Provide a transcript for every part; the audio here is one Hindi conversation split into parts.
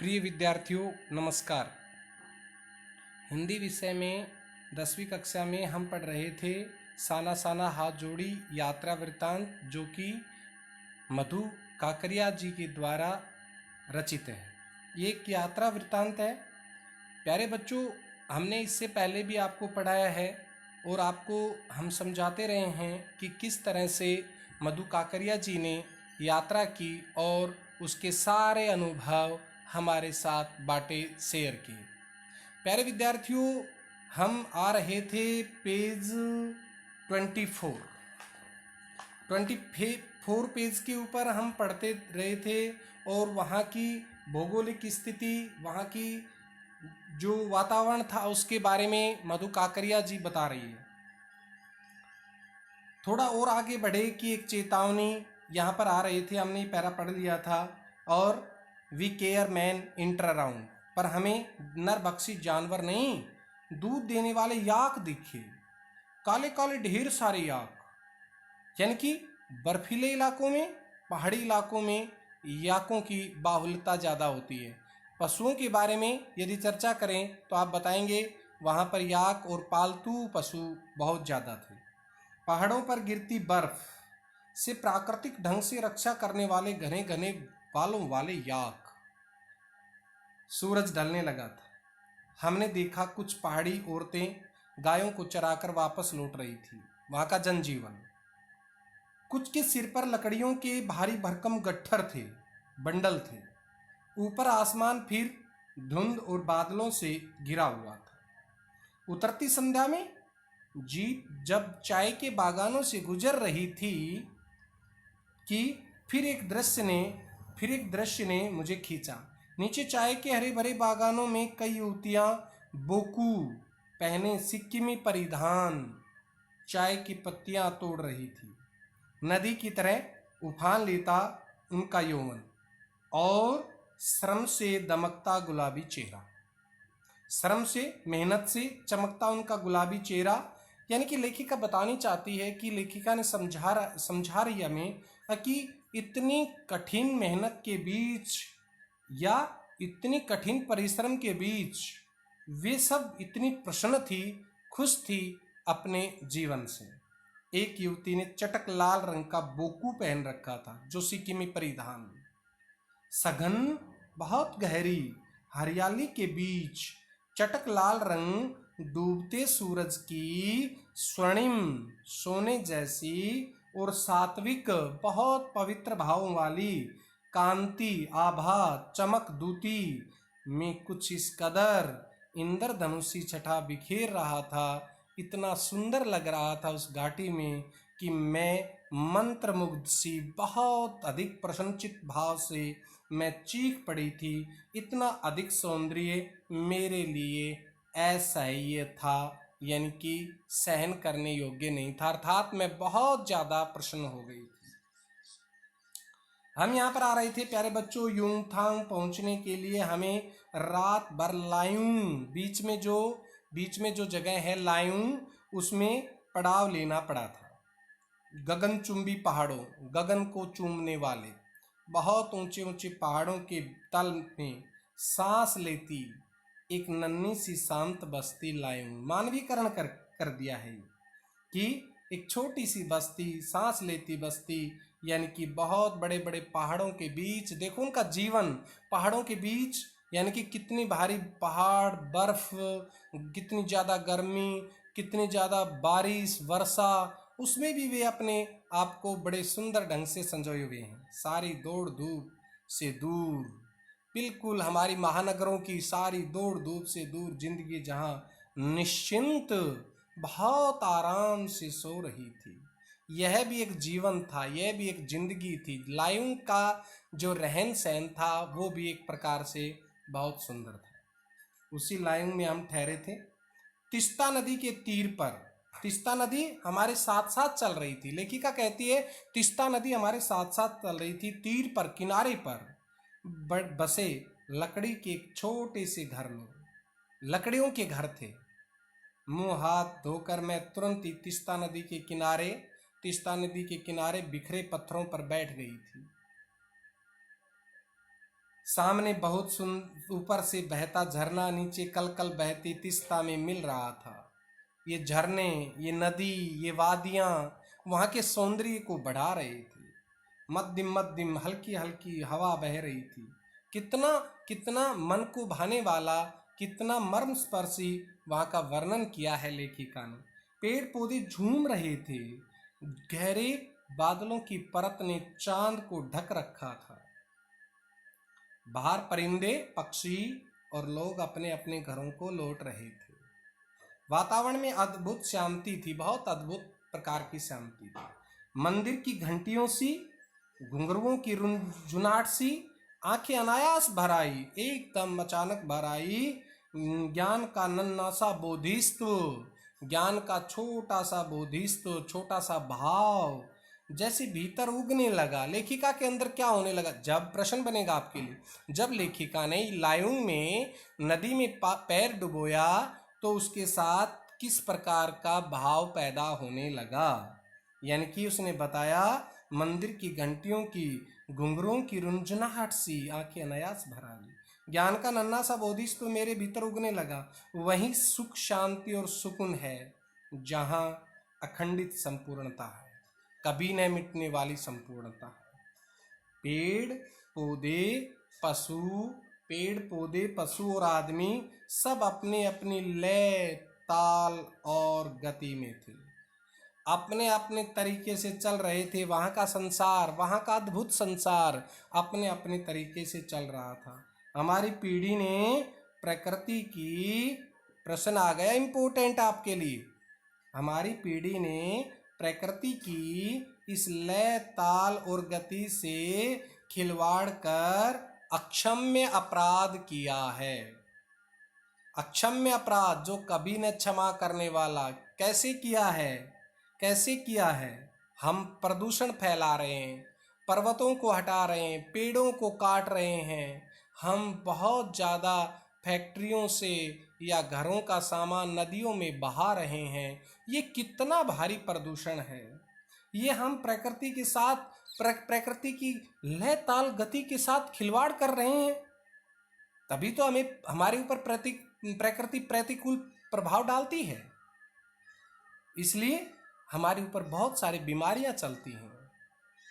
प्रिय विद्यार्थियों नमस्कार। हिंदी विषय में 10वीं कक्षा में हम पढ़ रहे थे साना साना हाथ जोड़ी यात्रा वृत्तांत, जो कि मधु काकरिया जी के द्वारा रचित है। ये एक यात्रा वृत्तांत है। प्यारे बच्चों, हमने इससे पहले भी आपको पढ़ाया है और आपको हम समझाते रहे हैं कि किस तरह से मधु काकरिया जी ने यात्रा की और उसके सारे अनुभव हमारे साथ बाटे, शेयर किए। प्यारे विद्यार्थियों, हम आ रहे थे पेज 24 पेज के ऊपर हम पढ़ते रहे थे और वहाँ की भौगोलिक स्थिति, वहाँ की जो वातावरण था उसके बारे में मधु काकरिया जी बता रही है। थोड़ा और आगे बढ़े कि एक चेतावनी यहाँ पर आ रही थी, हमने पैरा पढ़ लिया था। और we care man inter around, पर हमें नरभक्षी जानवर नहीं, दूध देने वाले याक दिखे, काले काले ढेर सारे याक। यानी कि बर्फीले इलाकों में, पहाड़ी इलाकों में याकों की बाहुल्यता ज़्यादा होती है। पशुओं के बारे में यदि चर्चा करें तो आप बताएंगे वहाँ पर याक और पालतू पशु बहुत ज़्यादा थे। पहाड़ों पर गिरती बर्फ से प्राकृतिक ढंग से रक्षा करने वाले घने घने बालों वाले याक। सूरज ढलने लगा था। हमने देखा कुछ पहाड़ी औरतें गायों को चराकर वापस लौट रही थी। वहाँ का जनजीवन। कुछ के सिर पर लकड़ियों के भारी भरकम गट्ठर थे, बंडल थे। ऊपर आसमान फिर धुंध और बादलों से घिरा हुआ था। उतरती संध्या में जीप जब चाय के बागानों से गुजर रही थी कि फिर एक दृश्य ने मुझे खींचा। नीचे चाय के हरे भरे बागानों में कई युवतियां बोकू पहने, सिक्किमी परिधान, चाय की पत्तियां तोड़ रही थी। नदी की तरह उफान लेता उनका यौवन और श्रम से दमकता गुलाबी चेहरा। श्रम से, मेहनत से चमकता उनका गुलाबी चेहरा। यानी कि लेखिका बतानी चाहती है कि लेखिका ने समझा रही हमें कि इतनी कठिन मेहनत के बीच या इतनी कठिन परिश्रम के बीच वे सब इतनी प्रसन्न थी, खुश थी अपने जीवन से। एक युवती ने चटक लाल रंग का बोकू पहन रखा था, जो सिक्किमी परिधान। सघन, बहुत गहरी हरियाली के बीच चटक लाल रंग डूबते सूरज की स्वर्णिम सोने जैसी और सात्विक, बहुत पवित्र भावों वाली कांति, आभा, चमक दूती में कुछ इस कदर इंद्रधनुषी छटा बिखेर रहा था। इतना सुंदर लग रहा था उस घाटी में कि मैं मंत्रमुग्ध सी, बहुत अधिक प्रसन्नचित भाव से मैं चीख पड़ी थी। इतना अधिक सौंदर्य मेरे लिए असह्य था, यानी कि सहन करने योग्य नहीं था, अर्थात मैं बहुत ज़्यादा प्रसन्न हो गई थी। हम यहाँ पर आ रहे थे प्यारे बच्चों, यूंगथांग पहुँचने के लिए हमें रात भर लायुंग, बीच में जो जगह है लायुंग, उसमें पड़ाव लेना पड़ा था। गगनचुंबी पहाड़ों, गगन को चूमने वाले बहुत ऊंचे ऊंचे पहाड़ों के तल में सांस लेती एक नन्ही सी शांत बस्ती लायुंग। मानवीकरण कर दिया है कि एक छोटी सी बस्ती, सांस लेती बस्ती, यानी कि बहुत बड़े बड़े पहाड़ों के बीच। देखो उनका जीवन पहाड़ों के बीच, यानी कि कितनी भारी पहाड़, बर्फ, कितनी ज़्यादा गर्मी, कितनी ज़्यादा बारिश, वर्षा, उसमें भी वे अपने आप को बड़े सुंदर ढंग से संजोए हुए हैं। सारी दौड़ धूप से दूर, बिल्कुल हमारी महानगरों की सारी दौड़ धूप से दूर जिंदगी जहाँ निश्चिंत, बहुत आराम से सो रही थी। यह भी एक जीवन था, यह भी एक जिंदगी थी। लायुंग का जो रहन सहन था वो भी एक प्रकार से बहुत सुंदर था। उसी लायुंग में हम ठहरे थे, तीस्ता नदी के तीर पर। तीस्ता नदी हमारे साथ साथ चल रही थी। लेखिका कहती है तीस्ता नदी हमारे साथ साथ चल रही थी। तीर पर, किनारे पर बसे लकड़ी के एक छोटे से घर में, लकड़ियों के घर थे। मुंह हाथ धोकर मैं तुरंत ही तीस्ता नदी के किनारे बिखरे पत्थरों पर बैठ गई थी। सामने बहुत ऊपर से बहता झरना नीचे कल कल बहती तीस्ता में मिल रहा था। ये झरने, ये नदी, ये वादियाँ वहाँ के सौंदर्य को बढ़ा रहे थे। मध्यम मध्यम हल्की हल्की हवा बह रही थी। कितना कितना मन को भाने वाला, कितना मर्मस्पर्शी वहाँ का वर्णन किया है लेखिका ने। पेड़ पौधे झूम रहे थे। गहरे बादलों की परत ने चांद को ढक रखा था। बाहर परिंदे, पक्षी और लोग अपने अपने घरों को लौट रहे थे। वातावरण में अद्भुत शांति थी, बहुत अद्भुत प्रकार की शांति थी। मंदिर की घंटियों सी, घुंघरुओं की रुनझुनाहट सी आंखें अनायास भर आई, एकदम अचानक भर आई। ज्ञान का नन्हा सा बोधिस्त्व, ज्ञान का छोटा सा बोधिस्त्व, छोटा सा भाव जैसे भीतर उगने लगा। लेखिका के अंदर क्या होने लगा? जब प्रश्न बनेगा आपके लिए, जब लेखिका ने लायुंग में नदी में पैर डुबोया तो उसके साथ किस प्रकार का भाव पैदा होने लगा। यानी कि उसने बताया मंदिर की घंटियों की, घुंघरुओं की रुंझुनाहट सी आंखें अनायास भरा ली, ज्ञान का नन्हा सा बोधिस्त्व मेरे भीतर उगने लगा। वही सुख, शांति और सुकून है जहाँ अखंडित संपूर्णता है, कभी न मिटने वाली संपूर्णता है। पेड़ पौधे पशु, पेड़ पौधे पशु और आदमी सब अपने अपनी लय, ताल और गति में थे, अपने अपने तरीके से चल रहे थे। वहाँ का संसार, वहाँ का अद्भुत संसार अपने अपने तरीके से चल रहा था। हमारी पीढ़ी ने प्रकृति की, प्रश्न आ गया इम्पोर्टेंट आपके लिए, हमारी पीढ़ी ने प्रकृति की इस लय, ताल और गति से खिलवाड़ कर अक्षम्य अपराध किया है। अक्षम्य अपराध जो कभी न क्षमा करने वाला। कैसे किया है? कैसे किया है? हम प्रदूषण फैला रहे हैं, पर्वतों को हटा रहे हैं, पेड़ों को काट रहे हैं, हम बहुत ज़्यादा फैक्ट्रियों से या घरों का सामान नदियों में बहा रहे हैं। ये कितना भारी प्रदूषण है। ये हम प्रकृति के साथ, प्रकृति की लय ताल गति के साथ खिलवाड़ कर रहे हैं। तभी तो हमें, हमारे ऊपर प्रकृति प्रतिकूल प्रभाव डालती है। इसलिए हमारे ऊपर बहुत सारी बीमारियां चलती हैं,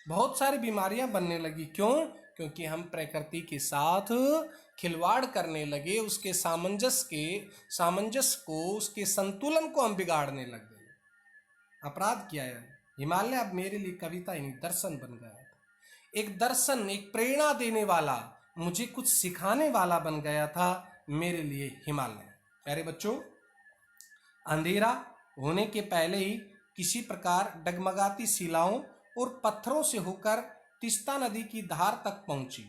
बहुत सारी बीमारियां बनने लगी। क्यों? क्योंकि हम प्रकृति के साथ खिलवाड़ करने लगे, उसके सामंजस्य को, उसके संतुलन को हम बिगाड़ने लग गए। अपराध किया है। हिमालय अब मेरे लिए कविता ही नहीं, दर्शन बन गया था। एक दर्शन, एक प्रेरणा देने वाला, मुझे कुछ सिखाने वाला बन गया था मेरे लिए हिमालय। प्यारे बच्चों, अंधेरा होने के पहले ही किसी प्रकार डगमगाती शिलाओं और पत्थरों से होकर तीस्ता नदी की धार तक पहुंची।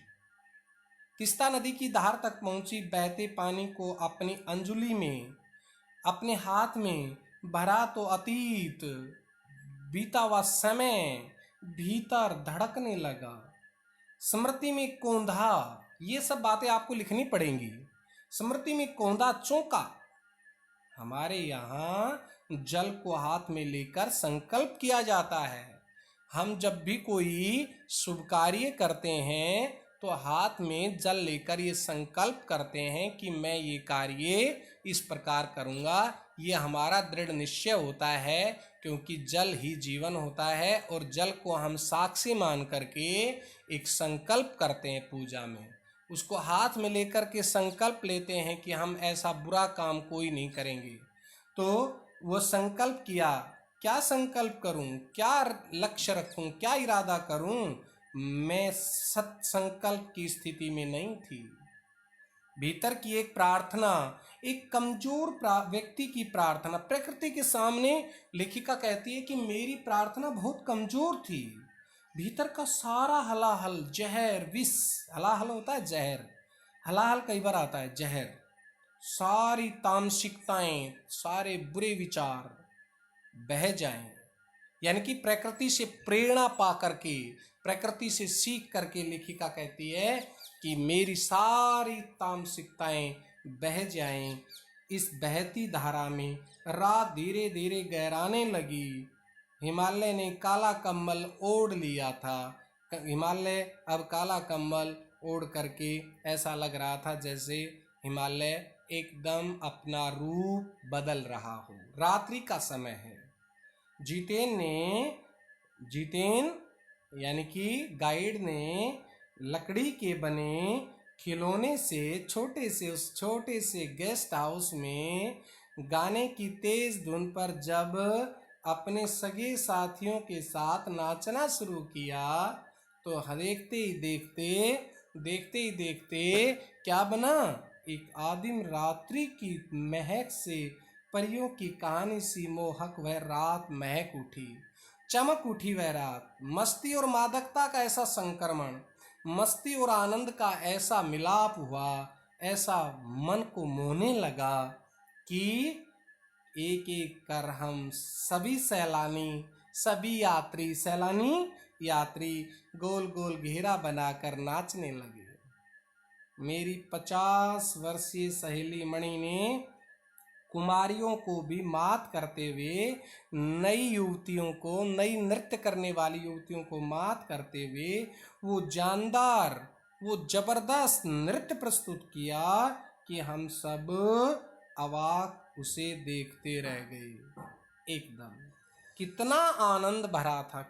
तीस्ता नदी की धार तक पहुंची, बहते पानी को अपनी अंजुली में, अपने हाथ में भरा तो अतीत, बीता हुआ समय भीतर धड़कने लगा। स्मृति में कौंधा, ये सब बातें आपको लिखनी पड़ेंगी। स्मृति में कौंधा चौंका। हमारे यहाँ जल को हाथ में लेकर संकल्प किया जाता है। हम जब भी कोई शुभ कार्य करते हैं तो हाथ में जल लेकर ये संकल्प करते हैं कि मैं ये कार्य इस प्रकार करूँगा। ये हमारा दृढ़ निश्चय होता है, क्योंकि जल ही जीवन होता है और जल को हम साक्षी मान करके एक संकल्प करते हैं पूजा में। उसको हाथ में लेकर के संकल्प लेते हैं कि हम ऐसा बुरा काम कोई नहीं करेंगे। तो वो संकल्प किया, क्या संकल्प करूं, क्या लक्ष्य रखूं, क्या इरादा करूं? मैं सत संकल्प की स्थिति में नहीं थी। भीतर की एक प्रार्थना, एक कमजोर व्यक्ति की प्रार्थना, प्रकृति के सामने लेखिका कहती है कि मेरी प्रार्थना बहुत कमजोर थी। भीतर का सारा हलाहल, जहर, विष, हलाहल होता है जहर, हलाहल कई बार आता है जहर, सारी तामसिकताएं, सारे बुरे विचार बह जाएं। यानी कि प्रकृति से प्रेरणा पा करके, प्रकृति से सीख करके लेखिका कहती है कि मेरी सारी तामसिकताएं बह जाएं। इस बहती धारा में रात धीरे धीरे गहराने लगी। हिमालय ने काला कंबल ओढ़ लिया था। हिमालय अब काला कंबल ओढ़ करके ऐसा लग रहा था जैसे हिमालय एकदम अपना रूप बदल रहा हो। रात्रि का समय है। जितेन यानी कि गाइड ने लकड़ी के बने खिलौने से उस छोटे से गेस्ट हाउस में गाने की तेज धुन पर जब अपने सगे साथियों के साथ नाचना शुरू किया तो देखते ही देखते क्या बना, एक आदिम रात्रि की महक से परियों की कहानी सी मोहक वह रात महक उठी, चमक उठी वह रात। मस्ती और मादकता का ऐसा संक्रमण, मस्ती और आनंद का ऐसा मिलाप हुआ, ऐसा मन को मोहने लगा कि एक एक कर हम सभी यात्री गोल गोल घेरा बनाकर नाचने लगे। मेरी 50 वर्षीय सहेली मणि ने कुमारियों को भी मात करते हुए, नई नृत्य करने वाली युवतियों को मात करते हुए वो जानदार, वो जबरदस्त नृत्य प्रस्तुत किया कि हम सब अवाक उसे देखते रह गए। एकदम कितना आनंद भरा था,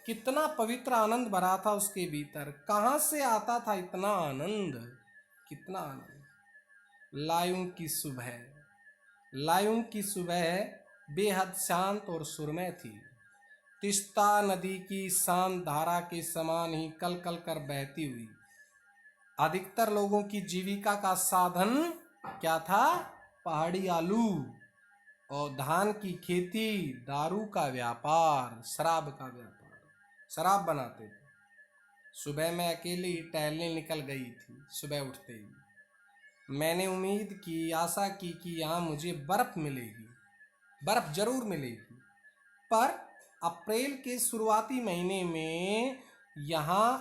कितना पवित्र आनंद भरा था उसके भीतर। कहाँ से आता था इतना आनंद, कितना आनंद। लायूं की सुबह बेहद शांत और सुरमय थी। तिस्ता नदी की शांत धारा के समान ही कल कल कर बहती हुई। अधिकतर लोगों की जीविका का साधन क्या था? पहाड़ी आलू और धान की खेती, दारू का व्यापार, शराब का व्यापार, शराब बनाते थे। सुबह मैं अकेली टहलने निकल गई थी। सुबह उठते ही मैंने आशा की कि यहाँ मुझे बर्फ मिलेगी, बर्फ जरूर मिलेगी। पर अप्रैल के शुरुआती महीने में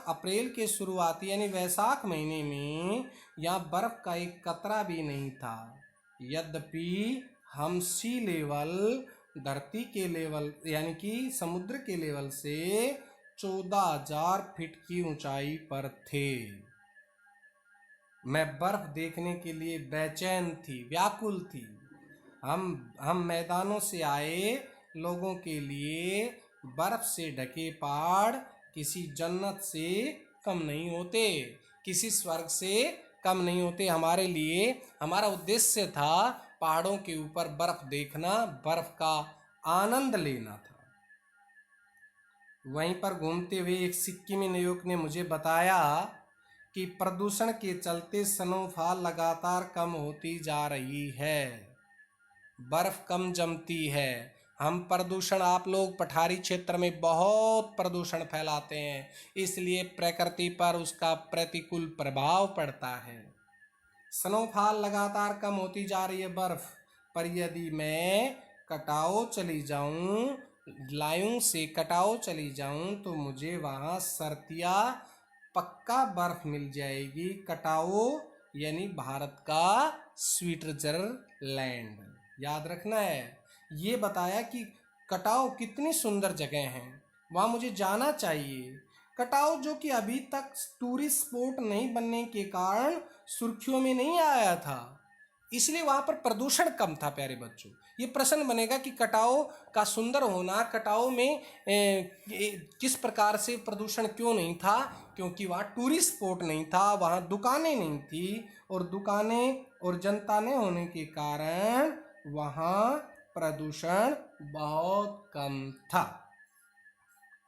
अप्रैल के शुरुआती यानी वैशाख महीने में यहाँ बर्फ का एक कतरा भी नहीं था। यद्यपि हम धरती के लेवल यानी कि समुद्र के लेवल से 14,000 फीट की ऊंचाई पर थे। मैं बर्फ देखने के लिए बेचैन थी, व्याकुल थी। हम मैदानों से आए लोगों के लिए बर्फ से ढके पहाड़ किसी जन्नत से कम नहीं होते, किसी स्वर्ग से कम नहीं होते। हमारे लिए हमारा उद्देश्य था पहाड़ों के ऊपर बर्फ देखना, बर्फ का आनंद लेना था। वहीं पर घूमते हुए एक सिक्किमी युवक ने मुझे बताया कि प्रदूषण के चलते स्नोफॉल लगातार कम होती जा रही है, बर्फ कम जमती है। आप लोग पठारी क्षेत्र में बहुत प्रदूषण फैलाते हैं, इसलिए प्रकृति पर उसका प्रतिकूल प्रभाव पड़ता है। स्नोफॉल लगातार कम होती जा रही है बर्फ पर। यदि मैं लायूं से कटाओ चली जाऊं तो मुझे वहां सर्तिया पक्का बर्फ मिल जाएगी। कटाओ यानी भारत का स्विट्जरलैंड, याद रखना है। ये बताया कि कटाओ कितनी सुंदर जगह है, वहाँ मुझे जाना चाहिए। कटाओ जो कि अभी तक टूरिस्ट स्पॉट नहीं बनने के कारण सुर्खियों में नहीं आया था, इसलिए वहाँ पर प्रदूषण कम था। प्यारे बच्चों, ये प्रश्न बनेगा कि कटाओ का सुंदर होना, कटाओ में किस प्रकार से प्रदूषण क्यों नहीं था? क्योंकि वहाँ टूरिस्ट स्पॉट नहीं था, वहाँ दुकानें नहीं थी, और दुकानें और जनता न होने के कारण वहाँ प्रदूषण बहुत कम था।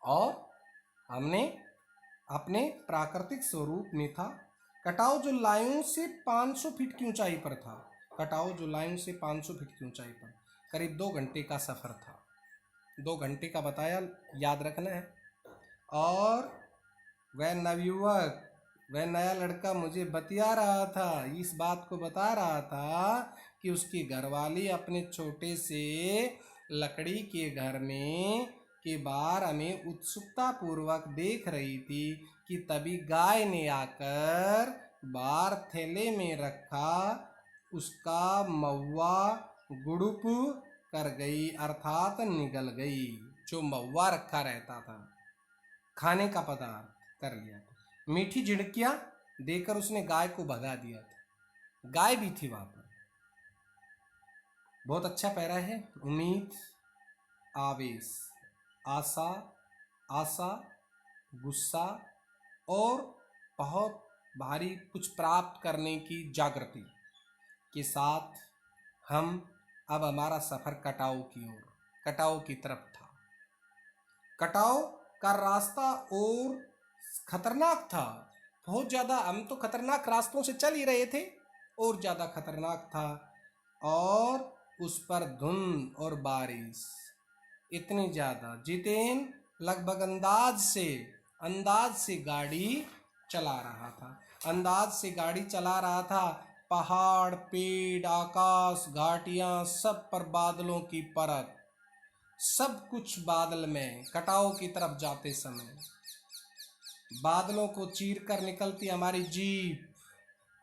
और हमने अपने प्राकृतिक स्वरूप में था। कटाओ जो लायूं से 500 फीट की ऊंचाई पर था, करीब 2 घंटे का सफ़र था। 2 घंटे का बताया, याद रखना है। और वह नया लड़का मुझे बतिया रहा था, इस बात को बता रहा था कि उसकी घरवाली अपने छोटे से लकड़ी के घर में के बाहर हमें उत्सुकता पूर्वक देख रही थी कि तभी गाय ने आकर बाहर थैले में रखा उसका महुआ गुड़ुप कर गई, अर्थात निगल गई। जो महुआ रखा रहता था, खाने का पदार्थ कर लिया था। मीठी झिड़कियां देकर उसने गाय को भगा दिया था। गाय भी थी वहां पर। बहुत अच्छा पैरा है। उम्मीद, आवेश, आशा, आशा, गुस्सा और बहुत भारी कुछ प्राप्त करने की जागृति के साथ हम अब हमारा सफर कटाव की तरफ था। कटाव का रास्ता और खतरनाक था, बहुत ज्यादा। हम तो खतरनाक रास्तों से चल ही रहे थे, और ज्यादा खतरनाक था। और उस पर धुंध और बारिश इतनी ज्यादा। जितेन लगभग अंदाज से गाड़ी चला रहा था। पहाड़, पेड़, आकाश, घाटियां, सब पर बादलों की परत, सब कुछ बादल में। कटाव की तरफ जाते समय बादलों को चीरकर निकलती हमारी जीप।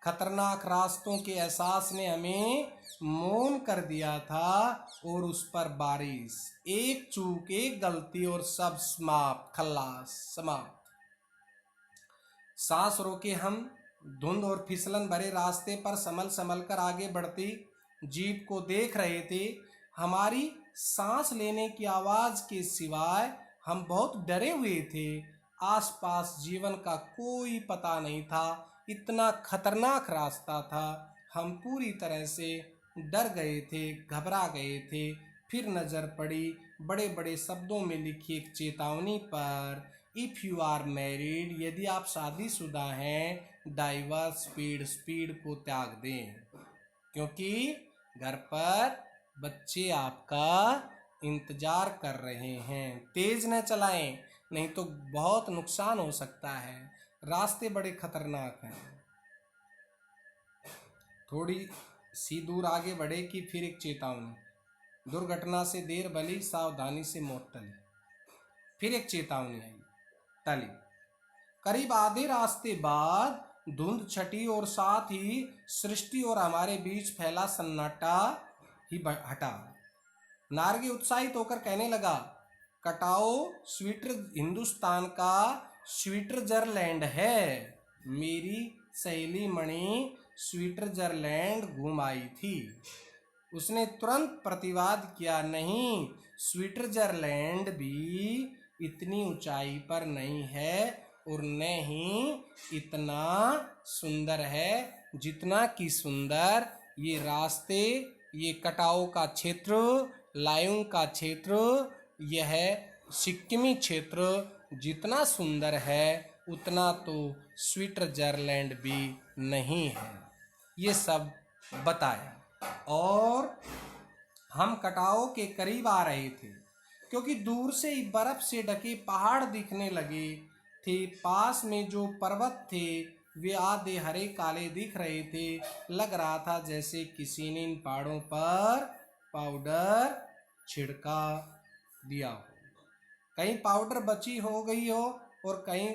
खतरनाक रास्तों के एहसास ने हमें मौन कर दिया था, और उस पर बारिश। एक चूक, एक गलती और सब समाप्त। सांस रोके हम धुंध और फिसलन भरे रास्ते पर संभल कर आगे बढ़ती जीप को देख रहे थे। हमारी सांस लेने की आवाज के सिवाय हम बहुत डरे हुए थे। आसपास जीवन का कोई पता नहीं था, इतना खतरनाक रास्ता था। हम पूरी तरह से डर गए थे, घबरा गए थे। फिर नजर पड़ी बड़े बड़े शब्दों में लिखी एक चेतावनी पर, इफ यू आर मैरिड, यदि आप शादीशुदा हैं, डाइवर्स स्पीड को त्याग दें, क्योंकि घर पर बच्चे आपका इंतजार कर रहे हैं। तेज न चलाएं, नहीं तो बहुत नुकसान हो सकता है। रास्ते बड़े खतरनाक हैं। थोड़ी सी दूर आगे बढ़े कि फिर एक चेतावनी, दुर्घटना से देर भली, सावधानी से मौत टली। फिर एक चेतावनी आई, टली। करीब आधे रास्ते बाद धुंध छटी और साथ ही सृष्टि और हमारे बीच फैला सन्नाटा ही हटा। नारगी उत्साहित होकर कहने लगा, कटाओ हिंदुस्तान का स्विट्जरलैंड है। मेरी सहेली मणि स्विट्जरलैंड घूम आई थी। उसने तुरंत प्रतिवाद किया, नहीं, स्विट्जरलैंड भी इतनी ऊंचाई पर नहीं है, और न ही इतना सुंदर है जितना कि सुंदर ये रास्ते, ये कटाओ का क्षेत्र, लायुंग का क्षेत्र, यह सिक्किमी क्षेत्र जितना सुंदर है उतना तो स्विट्जरलैंड भी नहीं है। ये सब बताया। और हम कटाओ के करीब आ रहे थे, क्योंकि दूर से ही बर्फ से ढके पहाड़ दिखने लगे थे। पास में जो पर्वत थे वे आधे हरे काले दिख रहे थे। लग रहा था जैसे किसी ने इन पहाड़ों पर पाउडर छिड़का दिया हो। कहीं पाउडर बची हो गई हो और कहीं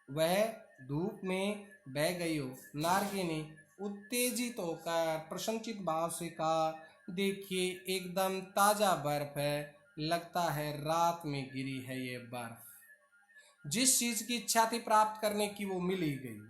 वह धूप में बह गई हो। नारगी ने उत्तेजित होकर प्रशंसित भाव से कहा, देखिए, एकदम ताजा बर्फ है, लगता है रात में गिरी है ये बर्फ। जिस चीज की इच्छा थी प्राप्त करने की वो मिल ही गई।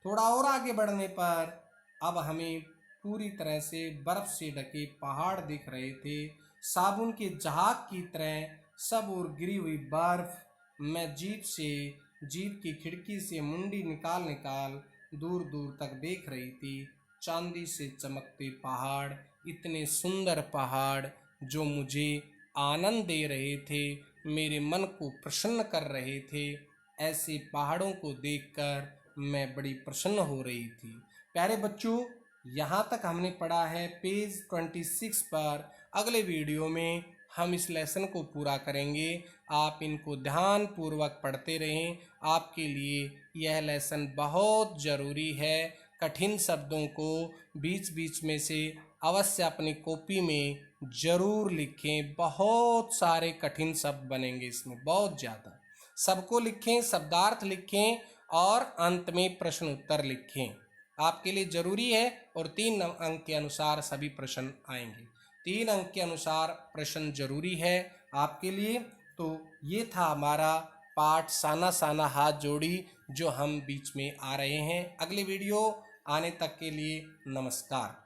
थोड़ा और आगे बढ़ने पर अब हमें पूरी तरह से बर्फ से ढके पहाड़ दिख रहे थे, साबुन के जहाज की तरह सब और गिरी हुई बर्फ। मैं जीप की खिड़की से मुंडी निकाल दूर दूर तक देख रही थी। चांदी से चमकते पहाड़, इतने सुंदर पहाड़ जो मुझे आनंद दे रहे थे, मेरे मन को प्रसन्न कर रहे थे। ऐसे पहाड़ों को देखकर मैं बड़ी प्रसन्न हो रही थी। प्यारे बच्चों, यहाँ तक हमने पढ़ा है पेज 26 पर। अगले वीडियो में हम इस लेसन को पूरा करेंगे। आप इनको ध्यान पूर्वक पढ़ते रहें। आपके लिए यह लेसन बहुत ज़रूरी है। कठिन शब्दों को बीच बीच में से अवश्य अपनी कॉपी में ज़रूर लिखें। बहुत सारे कठिन शब्द बनेंगे इसमें, बहुत ज़्यादा। सबको लिखें, शब्दार्थ लिखें और अंत में प्रश्न उत्तर लिखें। आपके लिए ज़रूरी है। और 3 अंक के अनुसार सभी प्रश्न आएंगे। 3 अंक के अनुसार प्रश्न जरूरी है आपके लिए। तो ये था हमारा पाठ साना साना हाथ जोड़ी जो हम बीच में आ रहे हैं। अगले वीडियो आने तक के लिए नमस्कार।